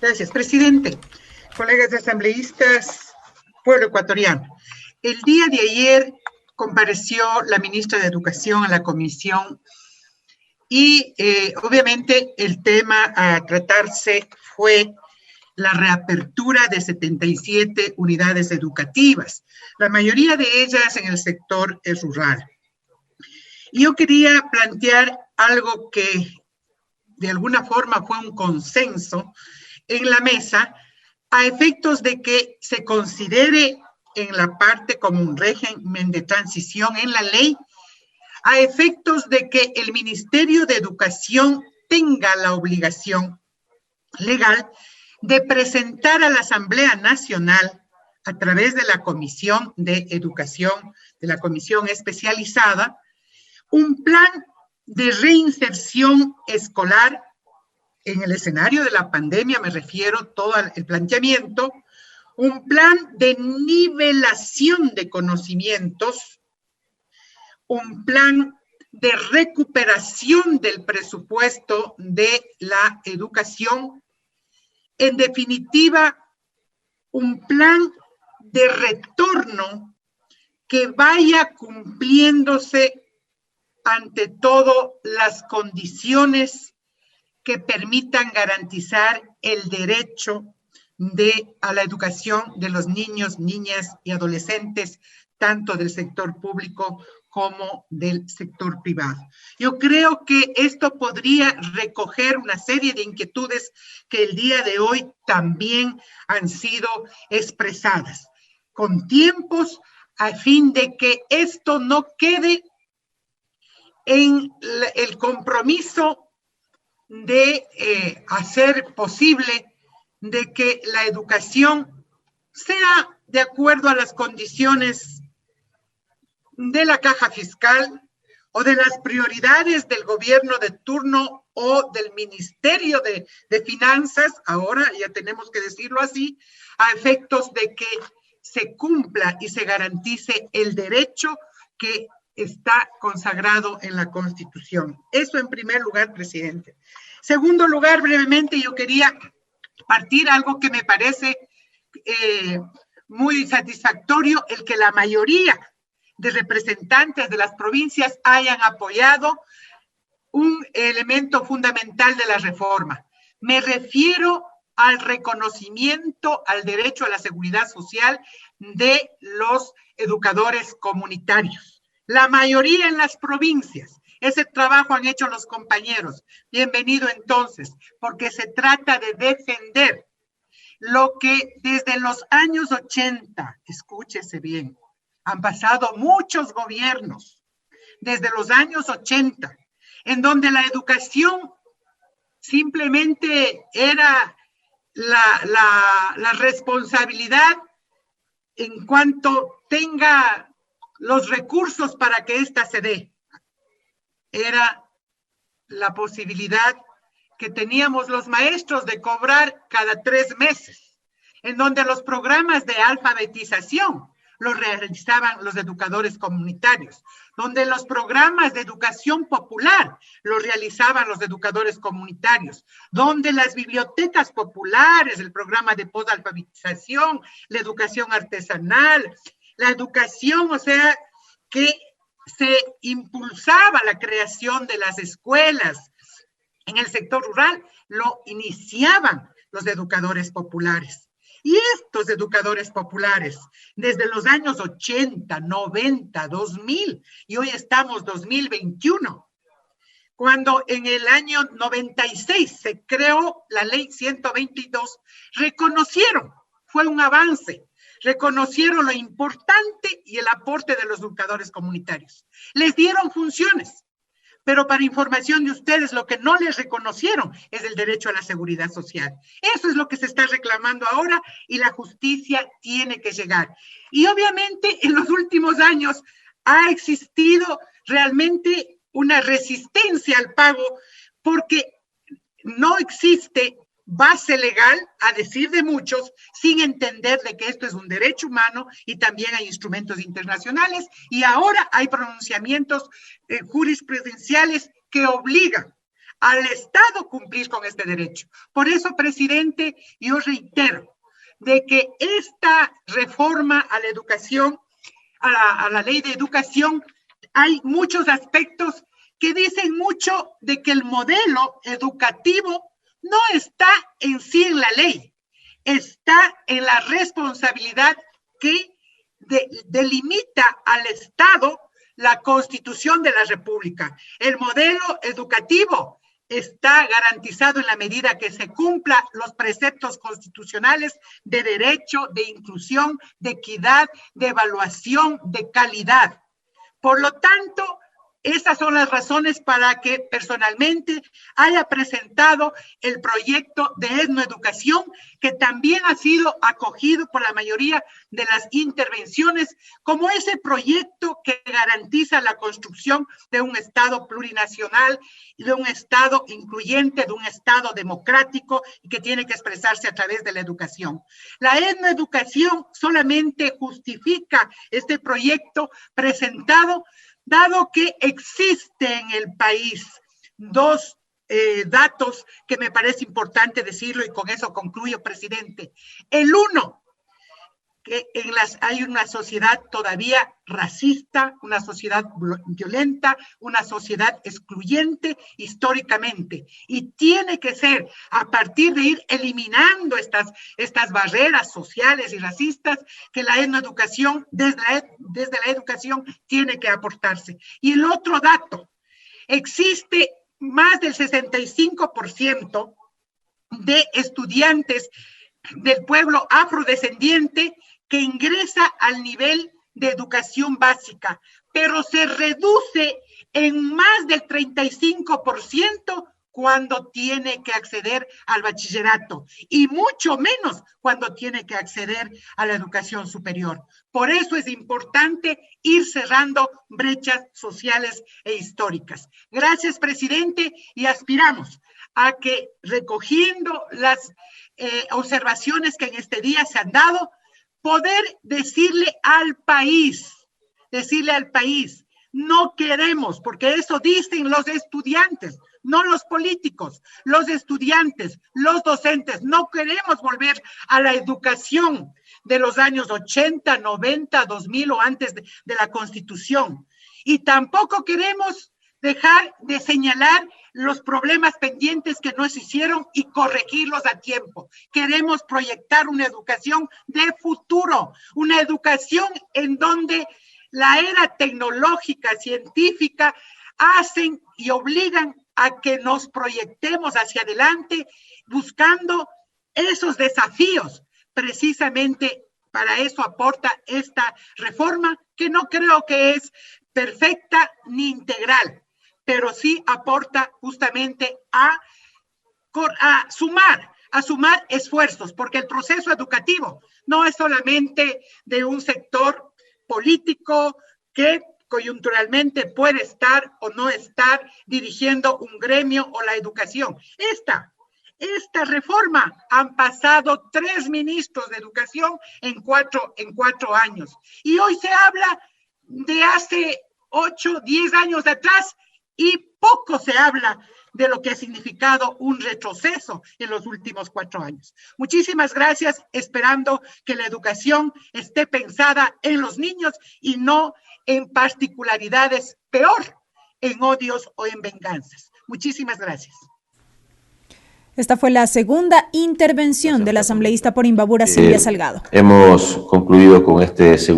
Gracias, presidente. Colegas asambleístas, pueblo ecuatoriano. El día de ayer compareció la ministra de Educación a la comisión y obviamente el tema a tratarse fue la reapertura de 77 unidades educativas, la mayoría de ellas en el sector rural. Y yo quería plantear algo que de alguna forma fue un consenso en la mesa, a efectos de que se considere en la parte como un régimen de transición en la ley, a efectos de que el Ministerio de Educación tenga la obligación legal de presentar a la Asamblea Nacional a través de la Comisión de Educación, de la Comisión Especializada, un plan de reinserción escolar en el escenario de la pandemia, me refiero todo el planteamiento, un plan de nivelación de conocimientos, un plan de recuperación del presupuesto de la educación, en definitiva, un plan de retorno que vaya cumpliéndose ante todo las condiciones que permitan garantizar el derecho a la educación de los niños, niñas y adolescentes, tanto del sector público como del sector privado. Yo creo que esto podría recoger una serie de inquietudes que el día de hoy también han sido expresadas, con tiempos a fin de que esto no quede en el compromiso de hacer posible de que la educación sea de acuerdo a las condiciones de la caja fiscal o de las prioridades del gobierno de turno o del Ministerio de Finanzas, ahora ya tenemos que decirlo así, a efectos de que se cumpla y se garantice el derecho que está consagrado en la Constitución. Eso en primer lugar, presidente. Segundo lugar, brevemente, yo quería partir algo que me parece muy satisfactorio, el que la mayoría de representantes de las provincias hayan apoyado un elemento fundamental de la reforma. Me refiero al reconocimiento al derecho a la seguridad social de los educadores comunitarios. La mayoría en las provincias. Ese trabajo han hecho los compañeros. Bienvenido entonces, porque se trata de defender lo que desde los años 80, escúchese bien, han pasado muchos gobiernos desde los años 80, en donde la educación simplemente era la responsabilidad en cuanto tenga los recursos para que ésta se dé. Era la posibilidad que teníamos los maestros de cobrar cada 3 meses, en donde los programas de alfabetización los realizaban los educadores comunitarios, donde los programas de educación popular los realizaban los educadores comunitarios, donde las bibliotecas populares, el programa de posalfabetización, la educación artesanal, la educación, o sea, que se impulsaba la creación de las escuelas en el sector rural, lo iniciaban los educadores populares. Y estos educadores populares, desde los años 80, 90, 2000, y hoy estamos 2021, cuando en el año 96 se creó la ley 122, reconocieron, fue un avance, reconocieron lo importante y el aporte de los educadores comunitarios. Les dieron funciones, pero para información de ustedes, lo que no les reconocieron es el derecho a la seguridad social. Eso es lo que se está reclamando ahora y la justicia tiene que llegar. Y obviamente en los últimos años ha existido realmente una resistencia al pago porque no existe base legal, a decir de muchos, sin entender de que esto es un derecho humano y también hay instrumentos internacionales y ahora hay pronunciamientos jurisprudenciales que obligan al Estado cumplir con este derecho. Por eso, presidente, yo reitero de que esta reforma a la educación, a la ley de educación, hay muchos aspectos que dicen mucho de que el modelo educativo no está en sí en la ley, está en la responsabilidad que delimita al Estado la Constitución de la República. El modelo educativo está garantizado en la medida que se cumplan los preceptos constitucionales de derecho, de inclusión, de equidad, de evaluación, de calidad. Por lo tanto, esas son las razones para que personalmente haya presentado el proyecto de etnoeducación, que también ha sido acogido por la mayoría de las intervenciones como ese proyecto que garantiza la construcción de un Estado plurinacional, de un Estado incluyente, de un Estado democrático y que tiene que expresarse a través de la educación. La etnoeducación solamente justifica este proyecto presentado dado que existe en el país dos datos que me parece importante decirlo y con eso concluyo, presidente. El uno, que hay una sociedad todavía racista, una sociedad violenta, una sociedad excluyente históricamente, y tiene que ser a partir de ir eliminando estas barreras sociales y racistas que la etnoeducación, desde la educación, tiene que aportarse. Y el otro dato, existe más del 65% de estudiantes del pueblo afrodescendiente que ingresa al nivel de educación básica, pero se reduce en más del 35% cuando tiene que acceder al bachillerato y mucho menos cuando tiene que acceder a la educación superior. Por eso es importante ir cerrando brechas sociales e históricas. Gracias, presidente, y aspiramos a que, recogiendo las observaciones que en este día se han dado, poder decirle al país, no queremos, porque eso dicen los estudiantes, no los políticos, los estudiantes, los docentes, no queremos volver a la educación de los años 80, 90, 2000 o antes de la Constitución. Y tampoco queremos dejar de señalar los problemas pendientes que no se hicieron y corregirlos a tiempo. Queremos proyectar una educación de futuro, una educación en donde la era tecnológica, científica, hacen y obligan a que nos proyectemos hacia adelante buscando esos desafíos. Precisamente para eso aporta esta reforma, que no creo que es perfecta ni integral, pero sí aporta justamente a sumar esfuerzos, porque el proceso educativo no es solamente de un sector político que coyunturalmente puede estar o no estar dirigiendo un gremio o la educación. Esta reforma han pasado 3 ministros de educación en cuatro años. Y hoy se habla de hace 8, 10 años atrás y poco se habla de lo que ha significado un retroceso en los últimos 4 años. Muchísimas gracias, esperando que la educación esté pensada en los niños y no en particularidades, peor, en odios o en venganzas. Muchísimas gracias. Esta fue la segunda intervención del asambleísta por Imbabura, Silvia Salgado. Hemos concluido con este segundo